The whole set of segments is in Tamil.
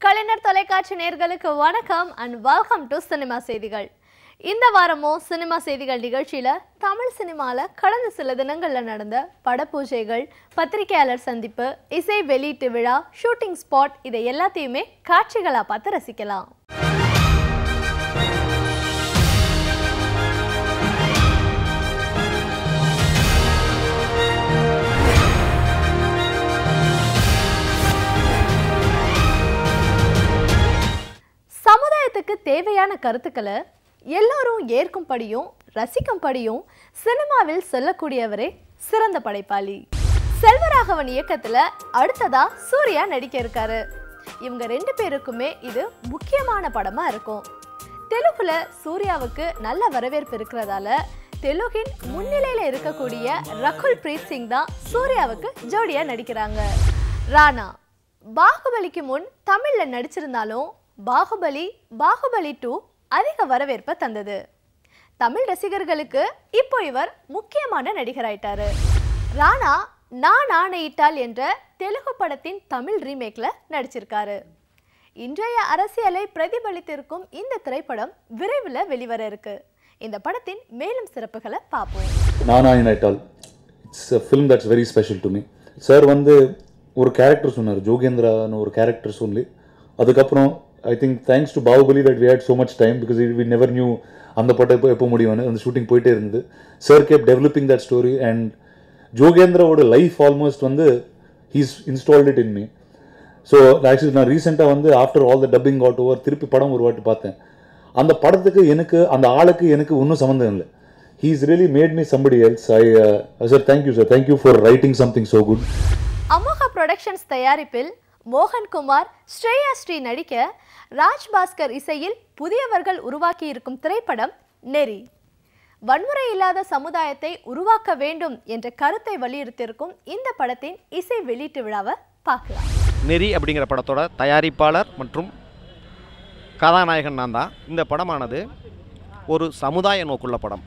கலைஞர் தொலைக்காட்சி நேயர்களுக்கு வணக்கம் and welcome to சினிமா செய்திகள். இந்த வாரமும் சினிமா செய்திகள் நிகழ்ச்சியில தமிழ் சினிமால கடந்த சில தினங்கள்ல நடந்த படப்பூஜைகள், பத்திரிகையாளர் சந்திப்பு, இசை வெளியீட்டு விழா, ஷூட்டிங் ஸ்பாட் இதை எல்லாத்தையுமே காட்சிகளா பார்த்து ரசிக்கலாம். சமுதாயத்துக்கு தேவையான கருத்துக்களை எல்லாரும் ஏற்கும்படியும் ரசிக்கும்படியும் சினிமாவில் சொல்லக்கூடியவரே சிறந்த படைப்பாளி. செல்வராகவன் இயக்கத்துல அடுத்ததா சூர்யா நடிக்க இருக்காரு. இவங்க ரெண்டு பேருக்குமே இது முக்கியமான படமா இருக்கும். தெலுங்குல சூர்யாவுக்கு நல்ல வரவேற்பு இருக்கிறதால தெலுங்கின் முன்னிலையில இருக்கக்கூடிய ரகுல் பிரீத் சிங் தான் சூர்யாவுக்கு ஜோடியா நடிக்கிறாங்க. ராணா பாகுபலிக்கு முன் தமிழ்ல நடிச்சிருந்தாலும் பாகுபலி 2 அதிக வரவேற்பை தந்தது. தமிழ் ரசிகர்களுக்கு இப்போ இவர் முக்கியமான நடிகராயிட்டாரு. ராணா நான் ஆணையிட்டால் என்ற தெலுங்கு படத்தின் தமிழ் ரீமேக்ல நடிச்சிருக்காரு. இன்றைய அரசியலை பிரதிபலித்திருக்கும் இந்த திரைப்படம் விரைவில் வெளிவர இருக்கு. இந்த படத்தின் மேலும் சிறப்புகளை பார்ப்போம். நான் ஆணையிட்டால் it's a film that's very special to me. Sir வந்து ஒரு கேரக்டர் சொன்னார், ஜோகேந்திரான்னு ஒரு கேரக்டர் சொல்லி. அதுக்கப்புறம் I think thanks to Bahubali that we had so much time because we never knew அந்த படம் எப்போ முடியும்னு. அந்த ஷூட்டிங் போயிட்டே இருந்தது. Sir kept developing that story and ஜோகேந்திராவோட லைஃப் ஆல்மோஸ்ட் வந்து he's installed it in me. So actually நான் ரீசெண்டாக வந்து after all the dubbing got over திருப்பி படம் ஒரு வாட்டி பார்த்தேன். அந்த படத்துக்கு எனக்கு அந்த ஆளுக்கு எனக்கு ஒன்றும் சம்மந்தம் இல்லை. he's really made me somebody else. I said thank you sir, thank you for writing something so good. Amoga productions தயாரிப்பில் மோகன்குமார், ஸ்ரேயா ஸ்ரீ நடிக்க ராஜ்பாஸ்கர் இசையில் புதியவர்கள் உருவாக்கி இருக்கும் திரைப்படம் நெறி. வன்முறை இல்லாத சமுதாயத்தை உருவாக்க வேண்டும் என்ற கருத்தை வலியுறுத்தியிருக்கும் இந்த படத்தின் இசை வெளியீட்டு விழாவை பார்க்கலாம். நெறி அப்படிங்கிற படத்தோட தயாரிப்பாளர் மற்றும் கதாநாயகன் நான் தான். இந்த படமானது ஒரு சமுதாய நோக்குள்ள படம்.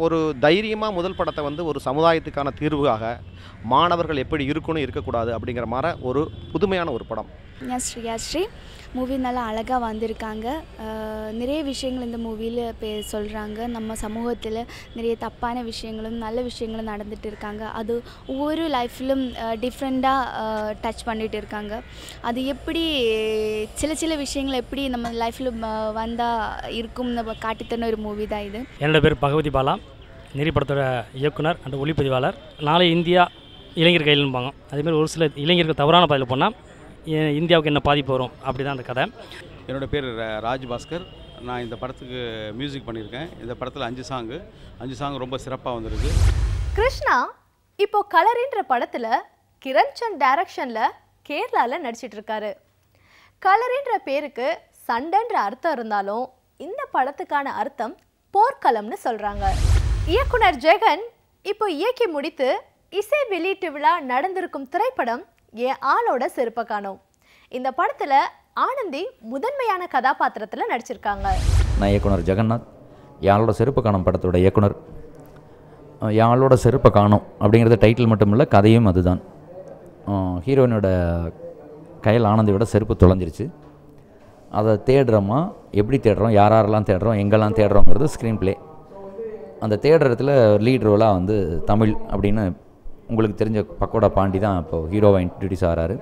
ஒரு தைரியமாக முதல் படத்தை வந்து ஒரு சமுதாயத்துக்கான தீர்வாக மாணவர்கள் எப்படி இருக்கணும் இருக்கக்கூடாது அப்படிங்கிற மாதிரி ஒரு புதுமையான ஒரு படம். ஸ்ரேயா ஸ்ரீ மூவி நல்லா அழகாக வந்திருக்காங்க. நிறைய விஷயங்கள் இந்த மூவியில் சொல்கிறாங்க. நம்ம சமூகத்தில் நிறைய தப்பான விஷயங்களும் நல்ல விஷயங்களும் நடந்துகிட்டு இருக்காங்க. அது ஒவ்வொரு லைஃப்பிலும் டிஃப்ரெண்ட்டாக டச் பண்ணிகிட்டு இருக்காங்க. அது எப்படி சில விஷயங்கள் எப்படி நம்ம லைஃப்பில் வந்தால் இருக்கும்னு காட்டித்தன ஒரு மூவி தான் இது. என்னோட பேர் பகவதி பாலா, நெறி படத்தோட இயக்குனர் அண்ட் ஒளிப்பதிவாளர். நாளை இந்தியா இளைஞர் கையில் இருப்பாங்க. அதேமாதிரி ஒரு சில இளைஞர்கள் தவறான பாதையில் போனால் இந்தியாவுக்கு என்ன பாதிப்பு வரும், அப்படி தான் அந்த கதை. என்னோடய பேர் ராஜ்பாஸ்கர். நான் இந்த படத்துக்கு மியூசிக் பண்ணியிருக்கேன். இந்த படத்தில் 5 சாங் ரொம்ப சிறப்பாக வந்திருக்கு. கிருஷ்ணா இப்போ கலரின்ற படத்தில் கிரண் சந்த் டைரக்ஷனில் கேரளாவில் நடிச்சிட்டு இருக்காரு. கலரின்ற பேருக்கு சண்டைன்ற அர்த்தம் இருந்தாலும் இந்த படத்துக்கான அர்த்தம் போர்க்களம்னு சொல்கிறாங்க. இயக்குனர் ஜெகன் இப்போ இயக்கி முடித்து இசை வெளியீட்டு விழா நடந்திருக்கும் திரைப்படம் என் ஆளோட செருப்பை காணோம். இந்த படத்தில் ஆனந்தி முதன்மையான கதாபாத்திரத்தில் நடிச்சிருக்காங்க. நான் இயக்குனர் ஜெகநாத், யாழோட செருப்பை காணும் படத்தோட இயக்குனர். யாழோட செருப்பை காணும் அப்படிங்கிறது டைட்டில் மட்டும் இல்லை, கதையும் அதுதான். ஹீரோயினோட கையில் ஆனந்தியோட செருப்பு தொலைஞ்சிருச்சு. அதை தேடுறோமா, எப்படி தேடுறோம், யாரெல்லாம் தேடுறோம், எங்கெல்லாம் தேடுறோங்கிறது ஸ்க்ரீன் ப்ளே. அந்த தேடுறதுல லீட் ரோலாக வந்து தமிழ் அப்படின்னு உங்களுக்கு தெரிஞ்ச பக்கோடா பாண்டி தான் இப்போது ஹீரோவை இன்ட்ரடியூஸ் ஆகிறாரு.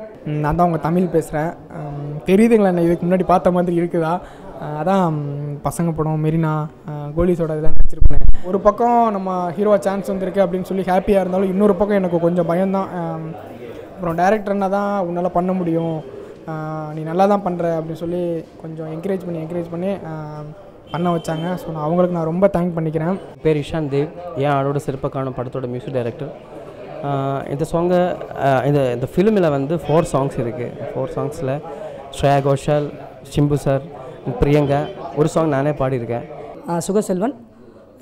நான் தான் உங்கள் தமிழ் பேசுகிறேன். தெரியுதுங்களா என்ன இதுக்கு முன்னாடி பார்த்த மாதிரி இருக்குதா? அதான் பசங்க படம், மெரினா, கோலிஸோட இதெல்லாம் நடிச்சிருப்பேன். ஒரு பக்கம் நம்ம ஹீரோவா சான்ஸ் வந்திருக்கு அப்படின்னு சொல்லி ஹாப்பியாக இருந்தாலும் இன்னொரு பக்கம் எனக்கு கொஞ்சம் பயம்தான். அப்புறம் டேரக்டர்னா தான் உன்னால் பண்ண முடியும், நீ நல்லா தான் பண்ணுற அப்படின்னு சொல்லி கொஞ்சம் என்கரேஜ் பண்ணி பண்ண வச்சாங்க. ஸோ நான் அவங்களுக்கு நான் ரொம்ப தேங்க் பண்ணிக்கிறேன். பேர் இஷான் தேவ், ஏன் ஆளோட சிறப்பாக காணும் படத்தோட மியூசிக் டைரக்டர். இந்த சாங்கை இந்த ஃபிலிமில் வந்து 4 சாங்ஸ் இருக்குது. 4 சாங்ஸில் ஸ்ரேயா கோஷல், சிம்பு சார், பிரியங்கா, ஒரு சாங் நானே பாடியிருக்கேன். சுகசெல்வன்,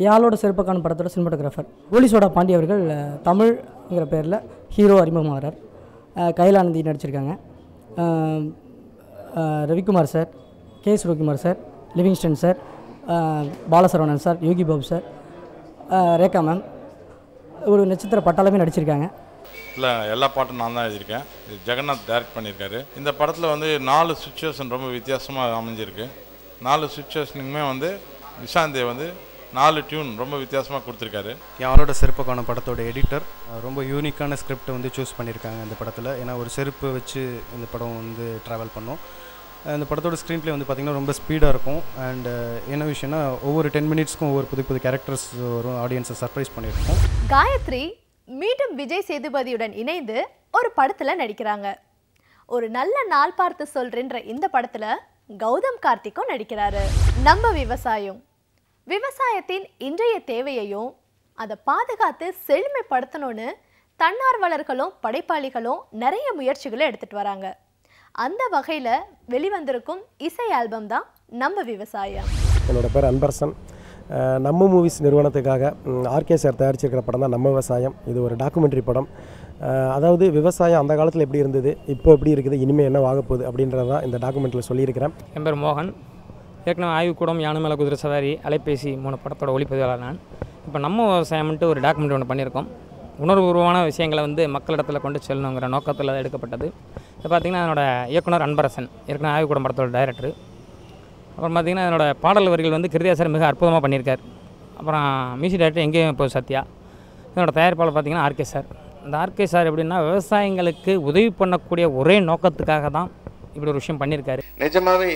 யாழோட சிறப்பாக காணும் படத்தோட சினிமாட்டோகிராஃபர். கோலிசோடா பாண்டி அவர்கள் தமிழ்ங்கிற பேரில் ஹீரோ அறிமுகமாகிறார். கைலானந்தி நடிச்சிருக்காங்க. Ravikumar sir, KS Ravikumar sir, Livingston sir, Balasaravanan sir, Yogi Babu sir, Rekha ma'am, ஒரு நட்சத்திர பட்டாளமே நடிச்சிருக்காங்க. இல்லை எல்லா பாட்டும் நான் தான் எழுதியிருக்கேன். இது ஜெகநாத் டைரக்ட் பண்ணியிருக்காரு. இந்த படத்தில் வந்து 4 சுச்சுவேஷன் ரொம்ப வித்தியாசமாக அமைஞ்சிருக்கு. 4 சுச்சுவேஷனுக்குமே வந்து நிஷாந்தே வந்து 4 டியூன் ரொம்ப வித்தியாசமாக கொடுத்துருக்காரு. யாரோட செருப்பை காணும் படத்தோட எடிட்டர் ரொம்ப யூனிக்கான ஸ்கிரிப்டை வந்து சூஸ் பண்ணியிருக்காங்க இந்த படத்தில். ஏன்னா ஒரு செருப்பு வச்சு இந்த படம் வந்து ட்ராவல் பண்ணோம். இந்த படத்தோட ஸ்க்ரீன் ப்ளே வந்து பார்த்திங்கன்னா ரொம்ப ஸ்பீடாக இருக்கும். அண்ட் என்ன விஷயம்னா ஒவ்வொரு 10 மினிட்ஸ்க்கும் ஒவ்வொரு புது கேரக்டர்ஸ் வரும், ஆடியன்ஸை சர்ப்ரைஸ் பண்ணியிருக்கோம். காயத்ரி மீண்டும் விஜய் சேதுபதியுடன் இணைந்து ஒரு படத்தில் நடிக்கிறாங்க. ஒரு நல்ல நாள் பார்த்து சொல்றேன்ற இந்த படத்தில் கௌதம் கார்த்திக்கும் நடிக்கிறாரு. நம்ம விவசாயத்தின் இன்றைய தேவையையும் அதை பாதுகாத்து செழுமைப்படுத்தணும்னு தன்னார்வலர்களும் படைப்பாளிகளும் நிறைய முயற்சிகளை எடுத்துகிட்டு வராங்க. அந்த வகையில் வெளிவந்திருக்கும் இசை ஆல்பம் தான் நம்ம விவசாயம். என்னோட பேர் அன்பரசன். நம்ம மூவிஸ் நிறுவனத்துக்காக ஆர்கே சார் தயாரிச்சிருக்கிற படம் தான் நம்ம விவசாயம். இது ஒரு டாக்குமெண்ட்ரி படம். அதாவது விவசாயம் அந்த காலத்தில் எப்படி இருந்தது, இப்போ எப்படி இருக்குது, இனிமேல் என்ன ஆக போகுது அப்படின்றது தான் இந்த டாக்குமெண்ட்டில் சொல்லியிருக்கிறேன். என் பேர் மோகன். ஏற்கனவே ஆய்வுக்கூடம், யானை மேலே குதிரை சவாரி, அலைபேசி 3 படத்தோட ஒளிப்பதிவாளர் நான். இப்போ நம்ம விவசாயம்ன்ட்டு ஒரு டாக்குமெண்ட்ரி ஒன்று பண்ணியிருக்கோம். உணர்வுபூர்வமான விஷயங்களை வந்து மக்களிடத்தில் கொண்டு செல்லணுங்கிற நோக்கத்தில் எடுக்கப்பட்டது. இப்போ பார்த்திங்கன்னா என்னோட இயக்குனர் அன்பரசன், ஏற்கனவே ஆய்வுக்கூடம் படத்தோட டைரக்டர். அப்புறம் பார்த்திங்கன்னா என்னோட பாடல் வரிகள் வந்து கிருதியா சார் மிக அற்புதமாக பண்ணியிருக்கார். அப்புறம் மியூசிக் டைரக்டர் எங்கேயும் இப்போ சத்யா. என்னோடய தயாரிப்பாளர் பார்த்திங்கன்னா ஆர்கே சார். இந்த ஆர்கே சார் எப்படின்னா விவசாயிங்களுக்கு உதவி பண்ணக்கூடிய ஒரே நோக்கத்துக்காக தான் இப்படி ஒரு விஷயம் பண்ணியிருக்காரு. நிஜமாகவே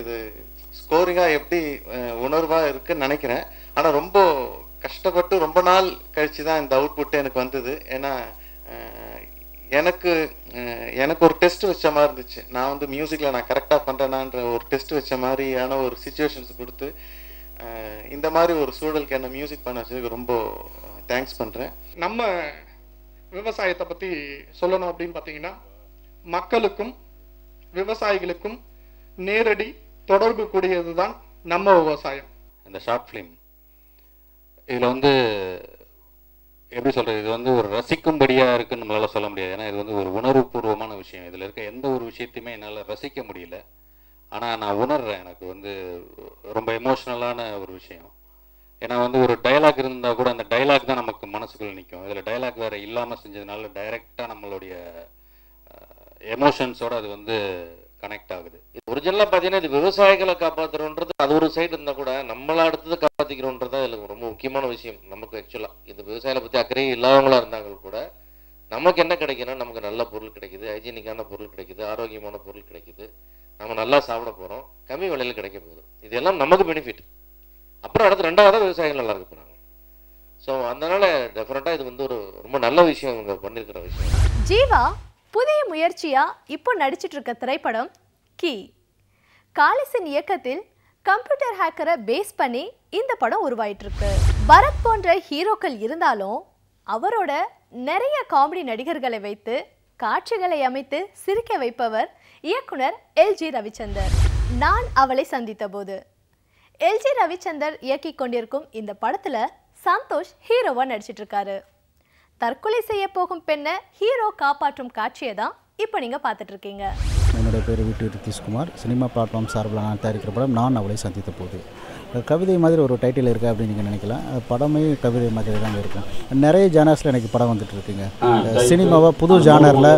இது ஸ்கோரிங்காக எப்படி உணர்வாக இருக்குன்னு நினைக்கிறேன். ஆனால் ரொம்ப கஷ்டப்பட்டு ரொம்ப நாள் கழித்து தான் இந்த அவுட்புட்டு எனக்கு வந்தது. ஏன்னா எனக்கு ஒரு டெஸ்ட் வச்ச மாதிரி இருந்துச்சு. நான் வந்து மியூசிக்கில் நான் கரெக்டாக பண்ணுறேனான்ற ஒரு டெஸ்ட் வச்ச மாதிரியான ஒரு சிச்சுவேஷன்ஸ் கொடுத்து இந்த மாதிரி ஒரு சூழலுக்கு என்ன மியூசிக் பண்ண வச்சதுக்கு ரொம்ப தேங்க்ஸ் பண்ணுறேன். நம்ம விவசாயத்தை பற்றி சொல்லணும் அப்படின்னு பார்த்தீங்கன்னா மக்களுக்கும் விவசாயிகளுக்கும் நேரடி தொடர்பு கூடியது தான் நம்ம விவசாயம். இந்த ஷார்ட் ஃபிலிம் இதில் வந்து எப்படி சொல்கிறது, இது வந்து ஒரு ரசிக்கும்படியாக இருக்குன்னு நம்மளால் சொல்ல முடியாது. ஏன்னா இது வந்து ஒரு உணர்வுபூர்வமான விஷயம். இதில் இருக்க எந்த ஒரு விஷயத்தையுமே என்னால் ரசிக்க முடியல. ஆனால் நான் உணர்கிறேன், எனக்கு வந்து ரொம்ப எமோஷ்னலான ஒரு விஷயம். ஏன்னா வந்து ஒரு டைலாக் இருந்தால் கூட அந்த டைலாக் தான் நமக்கு மனசுக்குள்ளே நிற்கும். இதில் டைலாக் வேறு இல்லாமல் செஞ்சதுனால டைரெக்டாக நம்மளுடைய எமோஷன்ஸோடு அது வந்து கனெக்ட் ஆகுது. ஒரிஜினலாக பார்த்தீங்கன்னா இது விவசாயிகளை காப்பாற்றுறோன்றது அது ஒரு சைடு இருந்தால் கூட நம்மளை அடுத்தது காப்பாற்றிக்கிறோன்றது தான் இதில் ரொம்ப முக்கியமான விஷயம். நமக்கு ஆக்சுவலாக இது விவசாயிகளை பற்றி அக்கறையே இல்லாதவங்களாக இருந்தாங்க கூட நமக்கு என்ன கிடைக்குன்னா நமக்கு நல்ல பொருள் கிடைக்குது, ஹைஜீனிக்கான பொருள் கிடைக்குது, ஆரோக்கியமான பொருள் கிடைக்குது, நம்ம நல்லா சாப்பிட போகிறோம், கம்மி விலையில் கிடைக்க போகுது. இதெல்லாம் நமக்கு பெனிஃபிட். அப்புறம் அடுத்து 2வது விவசாயிகள் நல்லா இருக்க போகிறாங்க. ஸோ அதனால் டெஃபினட்டாக இது வந்து ஒரு ரொம்ப நல்ல விஷயம் இவங்க பண்ணியிருக்கிற விஷயம். ஜீவா புதிய முயற்சியா இப்போ நடிச்சிட்டு இருக்க திரைப்படம் கீ. காளிசன் இயக்கத்தில் கம்ப்யூட்டர் ஹேக்கரை பேஸ் பண்ணி இந்த படம் உருவாயிட்டு இருக்கு. பரத் போன்ற ஹீரோக்கள் இருந்தாலும் அவரோட நிறைய காமெடி நடிகர்களை வைத்து காட்சிகளை அமைத்து சிரிக்க வைப்பவர் இயக்குனர் எல்ஜி ரவிச்சந்தர். நான் அவளை சந்தித்த போது எல்ஜி ரவிச்சந்தர் இயக்கி கொண்டிருக்கும் இந்த படத்துல சந்தோஷ் ஹீரோவா நடிச்சிட்டு இருக்காரு. தற்கொலை செய்ய போகும் பெண்ணை ஹீரோ காப்பாற்றும் காட்சியை தான் இப்போ நீங்க பார்த்துட்டு இருக்கீங்க. என்னுடைய பேர் வீட்டு நிதிஷ்குமார். சினிமா பிளாட்ஃபார்ம் சார்பில் நான் தயாரிக்கிற படம் நான் அவளை சந்தித்த போது. கவிதை மாதிரி ஒரு டைட்டில் இருக்குது அப்படின்னு நீங்கள் நினைக்கலாம். படமே கவிதை மாதிரி தான் இருக்கும். நிறைய ஜானர்ஸில் எனக்கு படம் வந்துட்டு இருக்குங்க. சினிமாவை புது ஜானரில்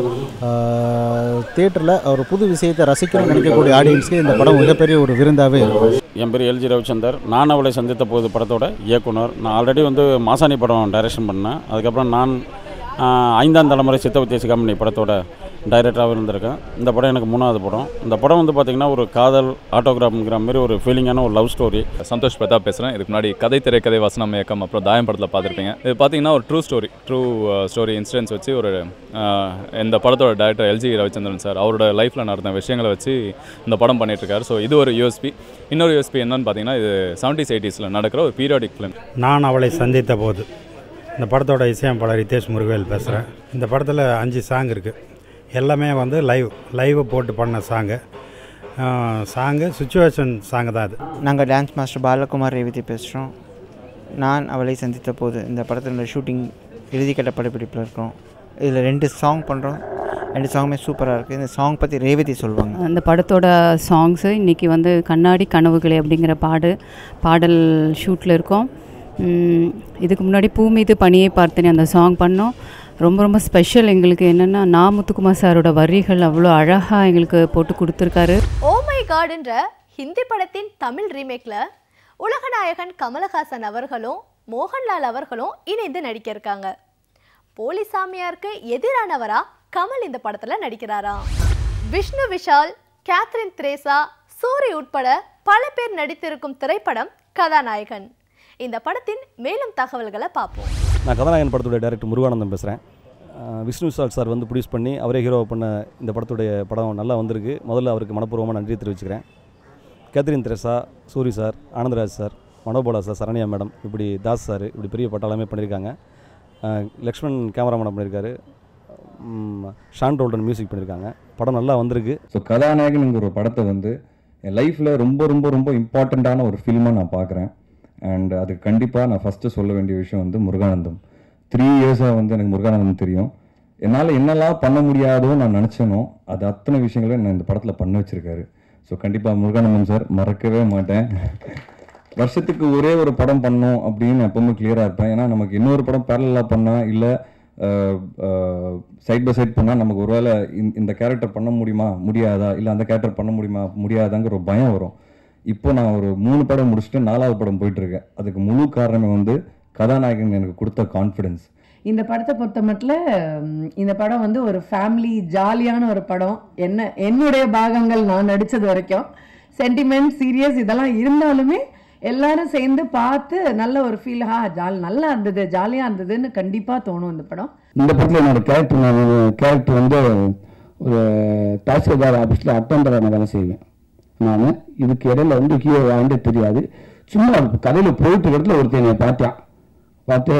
தியேட்டரில் ஒரு புது விஷயத்தை ரசிக்கணும்னு நினைக்கக்கூடிய ஆடியன்ஸ்க்கு இந்த படம் மிகப்பெரிய ஒரு விருந்தாகவே இருக்கும். என் பேர் எல்ஜி ரவிச்சந்தர். நான் அவளை சந்தித்த போது படத்தோட இயக்குனர். நான் ஆல்ரெடி வந்து மாசாணி படம் டைரக்ஷன் பண்ணேன். அதுக்கப்புறம் நான் 5ஆம் தலைமுறை சித்தவித்திய சிகாமணி படத்தோட டைரக்டராக இருந்திருக்கேன். இந்த படம் எனக்கு 3வது படம். இந்த படம் வந்து பார்த்திங்கன்னா ஒரு காதல் ஆட்டோகிராஃப்ங்கிற மாதிரி ஒரு ஃபீலிங்கான ஒரு லவ் ஸ்டோரி. சந்தோஷ் பிரதாப் பேசுகிறேன். இதுக்கு முன்னாடி கதை வசனம் இயக்கம் அப்புறம் தாயம் படத்தில் பார்த்துருப்பீங்க. இது பார்த்திங்கன்னா ஒரு ட்ரூ ஸ்டோரி இன்சிடென்ட்ஸ் வச்சு ஒரு இந்த படத்தோட டைரக்டர் எல்ஜி ரவிச்சந்திரன் சார் அவரோட லைஃப்பில் நடந்த விஷயங்களை வச்சு இந்த படம் பண்ணிகிட்ருக்காரு. ஸோ இது ஒரு யூஎஸ்பி. இன்னொரு யூஎஸ்பி என்னன்னு பார்த்தீங்கன்னா இது 70s 80s நடக்கிற ஒரு பீரியாடிக் ஃபிலிம். நான் அவளை சந்தித்த போது இந்த படத்தோட இசையமைப்பாளர் ரிதேஷ் முருகவேல் பேசுகிறேன். இந்த படத்தில் 5 சாங் இருக்குது. எல்லாமே வந்து லைவை போட்டு பண்ண சாங்கு சுச்சுவேஷன் சாங்கு தான் அது. நாங்கள் டான்ஸ் மாஸ்டர் பாலகுமார் ரேவதி பேசுகிறோம். நான் அவளை சந்தித்த போது இந்த படத்தில் ஷூட்டிங் இறுதிக்கட்ட படப்பிடிப்பில் இருக்கிறோம். இதில் 2 சாங் பண்ணுறோம். 2 சாங்குமே சூப்பராக இருக்குது. இந்த சாங் பற்றி ரேவதி சொல்லுவாங்க. அந்த படத்தோட சாங்ஸு இன்றைக்கி வந்து கண்ணாடி கனவுகளே அப்படிங்கிற பாடல் ஷூட்டில் இருக்கோம். இதுக்கு முன்னாடி பூ மீது பனியை பார்த்தேனே அந்த சாங் பண்ணோம். ரொம்ப ரொம்ப ஸ்பெஷல் எங்களுக்கு. என்னென்னா முத்துக்குமார் சாரோட வரிகள் அவ்வளோ அழகாக எங்களுக்கு போட்டு கொடுத்துருக்காரு. ஓ மை காட்ன்ற ஹிந்தி படத்தின் தமிழ் ரீமேக்கில் உலகநாயகன் கமலஹாசன் அவர்களும் மோகன்லால் அவர்களும் இணைந்து நடிக்க இருக்காங்க. போலிசாமியாருக்கு எதிரானவரா கமல் இந்த படத்தில் நடிக்கிறாராம். விஷ்ணு விஷால், கேத்ரின் திரேசா, சூரி உட்பட பல பேர் நடித்திருக்கும் திரைப்படம் கதாநாயகன். இந்த படத்தின் மேலும் தகவல்களை பார்ப்போம். நான் கதாநாயகன் படத்துடைய டைரக்டர் முருகானந்தம் பேசுகிறேன். விஷ்ணு விஷால் சார் வந்து ப்ரொடியூஸ் பண்ணி அவரே ஹீரோ பண்ண இந்த படத்துடைய படம் நல்லா வந்திருக்கு. முதல்ல அவருக்கு மனப்பூர்வமாக நன்றி தெரிவிச்சுக்கிறேன். Catherine Tresa, Soori sir, Anandaraj sir, Manobala sir, Saranya madam, இப்படி தாஸ் சார், இப்படி பெரிய பட்டாளமே பண்ணியிருக்காங்க. லக்ஷ்மண் கேமராமேன் பண்ணியிருக்காரு. ஷான் ரோல்டன் மியூசிக் பண்ணியிருக்காங்க. படம் நல்லா வந்திருக்கு. ஸோ கதாநாயகன் ஒரு படத்தை வந்து என் லைஃப்பில் ரொம்ப ரொம்ப ரொம்ப இம்பார்ட்டண்ட்டான ஒரு ஃபில்மாக நான் பார்க்குறேன். அண்ட் அதுக்கு கண்டிப்பாக நான் ஃபஸ்ட்டு சொல்ல வேண்டிய விஷயம் வந்து முருகானந்தம். 3 இயர்ஸாக வந்து எனக்கு முருகானந்தம் தெரியும். என்னால் என்னெல்லாம் பண்ண முடியாதோ நான் நினச்சேனோ அது அத்தனை விஷயங்களும் நான் இந்த படத்தில் பண்ண வச்சுருக்காரு. ஸோ கண்டிப்பாக முருகானந்தம் சார் மறக்கவே மாட்டேன். வருஷத்துக்கு ஒரே ஒரு படம் பண்ணோம் அப்படின்னு எப்பவுமே கிளியராக இருப்பேன். ஏன்னா நமக்கு இன்னொரு படம் பேரலாக பண்ணால் இல்லை சைட் பை சைட் பண்ணால் நமக்கு ஒருவேளை இந்த கேரக்டர் பண்ண முடியுமா முடியாதா, இல்லை அந்த கேரக்டர் பண்ண முடியுமா முடியாதாங்கிற ஒரு பயம் வரும். இப்போ நான் ஒரு 3 படம் முடிச்சுட்டு 4வது படம் போயிட்டுருக்கேன். அதுக்கு முழு காரணமே வந்து கதாநாயகன் எனக்கு கொடுத்த கான்ஃபிடென்ஸ். இந்த படத்தை பொறுத்த மட்டும் இந்த படம் வந்து ஒரு ஃபேமிலி ஜாலியான ஒரு படம். என்னுடைய பாகங்கள் நான் நடித்தது வரைக்கும் சென்டிமெண்ட் சீரியஸ் இதெல்லாம் இருந்தாலுமே எல்லாரும் சேர்ந்து பார்த்து நல்ல ஒரு ஃபீல் நல்லா இருந்தது, ஜாலியாக இருந்ததுன்னு கண்டிப்பாக தோணும் இந்த படம். இந்த படத்தில் என்னோட கேரக்டர் வந்து ஒரு தாசில்தார் ஆஃபீஸில் அட்டெண்டராக நான் வேலை செய்வேன். நான் இதுக்கு இடையில வந்து ஹீரோ வாங்கிட்டே தெரியாது. சும்மா கதையில் போயிட்டு இடத்துல ஒருத்தர் என்னை பார்த்து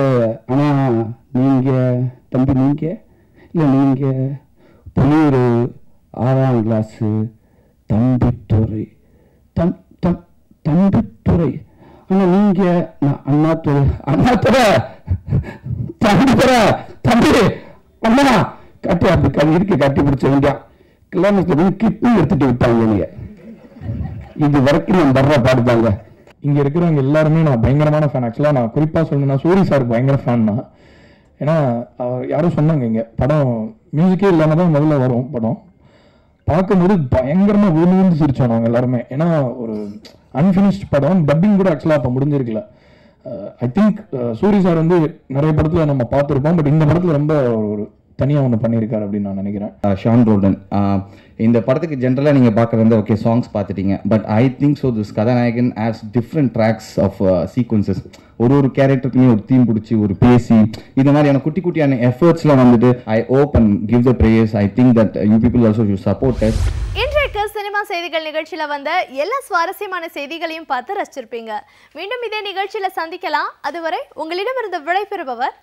ஆனால் நீங்கள் தம்பி நீங்கள் இல்லை நீங்கள் புளியூர் 6ஆம் கிளாஸு தம்பித்துறை தம்பித்துறை ஆனால் நீங்கள் அண்ணாத்துறை தம்பி அண்ணா கட்டி அப்படி இருக்கு கட்டி பிடிச்ச வேண்டியா கிலோமீட்டர் போய் கிட்னி எடுத்துட்டு விட்டாங்க. நீங்கள் இது வரைக்கும் நான் வர்ற பாடுதாங்க. இங்கே இருக்கிறவங்க எல்லாருமே நான் பயங்கரமான ஃபேன். ஆக்சுவலாக நான் குறிப்பாக சொல்லணும்னா சூரி சாருக்கு பயங்கர ஃபேன் தான். ஏன்னா யாரும் சொன்னாங்க இங்கே படம் மியூசிக்கே இல்லாமல் தான் முதல்ல வரும் படம். பார்க்கும்போது பயங்கரமாக விழுந்து சிரிச்சோம் நாங்கள் எல்லாருமே. ஏன்னா ஒரு அன்ஃபினிஷ்ட் படம், டப்பிங் கூட ஆக்சுவலாக அப்போ முடிஞ்சிருக்கல. ஐ திங்க் சூரி சார் வந்து நிறைய படத்தில் நம்ம பார்த்துருப்போம். பட் இந்த படத்தில் ரொம்ப ஒரு தனியாக ஒன்று பண்ணியிருக்காரு அப்படின்னு நான் நினைக்கிறேன். ஷான் ரோல்டன் இந்த படத்துக்கு ஜென்ரலாக நீங்கள் பார்க்குறது ஓகே சாங்ஸ் பார்த்துட்டீங்க. But I think so this கதாநாயகன் as different tracks of sequences. ஒரு கேரக்டருக்குமே ஒரு தீம் பிடிச்சி ஒரு பேசி இந்த மாதிரியான குட்டி குட்டியான எஃபர்ட்ஸ்லாம் வந்துட்டு I open give the prayers. I think that you people also you support us. இன்றைக்கு சினிமா செய்திகள் நிகழ்ச்சியில் வந்த எல்லா சுவாரஸ்யமான செய்திகளையும் பார்த்து ரசிச்சிருப்பீங்க. மீண்டும் இதே நிகழ்ச்சியில் சந்திக்கலாம். அதுவரை உங்களிடமிருந்து விடைபெறுபவர்